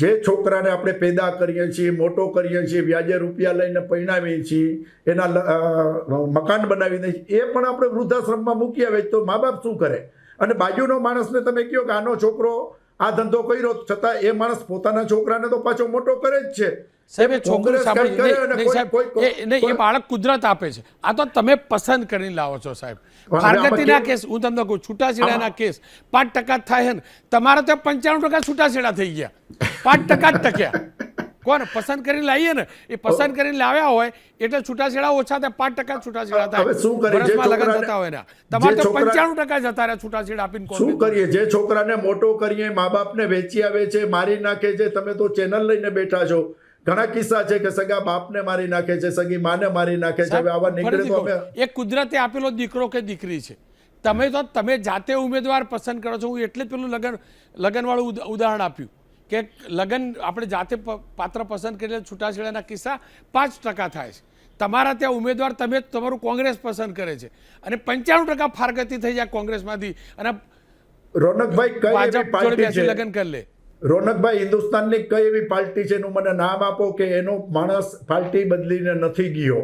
જે છોકરાને આપણે પેદા કરીએ છીએ, મોટો કરીએ છીએ, વ્યાજે રૂપિયા લઈને પરણાવીએ છીએ, એના મકાન બનાવી દઈએ છીએ, એ પણ આપણે વૃદ્ધાશ્રમમાં મૂકી આવે તો મા બાપ શું કરે? અને બાજુનો માણસને તમે કહો કે આનો છોકરો આ ધંધો કર્યો, છતાં એ માણસ પોતાના છોકરાને તો પાછો મોટો કરે જ છે. સાહેબ, એ છોકરો એ બાળક કુદરત આપે છે. આ તો તમે પસંદ કરીને લાવો છો સાહેબ. ફારગતીના કેસ હું તમને કહું, છૂટાછેડાના કેસ 5% થાય ને, તમારે તો 95% છૂટાછેડા થઈ ગયા, 5% જ ટક્યા. કોણ પસંદ કરીને લાવીએ ને, એ પસંદ કરીને લાવ્યા હોય એટલે છૂટાછેડા ઓછા થાય, 5% છૂટાછેડા થાય. શું કરીએ? વર્ષમાં લગ્ન થતા હોય ને, તમારે તો 95% જતા રહ્યા છૂટાછેડા આપીને. શું કરીએ? જે છોકરાને મોટો કરીએ, મા બાપને વેચી આવે છે, મારી નાખે છે. તમે તો ચેનલ લઈને બેઠા છો. ઘણા કિસ્સા છે કે સગા બાપને મારી નાખે છે, સગી માને મારી નાખે છે. આવા નીકળે તો એ કુદરતે આપેલો દીકરો કે દીકરી છે. તમે જાતે ઉમેદવાર પસંદ કરો છો. હું એટલે પેલું લગનવાળું ઉદાહરણ આપ્યું કે લગન આપણે જાતે પાત્ર પસંદ કરીને છૂટાછેડાના કિસ્સા 5% થાય છે. તમારા ત્યાં ઉમેદવાર તમે તમારું કોંગ્રેસ પસંદ કરે છે અને 95% ફારગતી થઈ જાય કોંગ્રેસમાંથી અને રોનકભાઈ કઈ એવી પાર્ટી છે? લગન કરી લે. રોનકભાઈ, હિન્દુસ્તાનની કઈ એવી પાર્ટી છે એનું મને નામ આપો કે એનો માણસ પાર્ટી બદલીને નથી ગયો?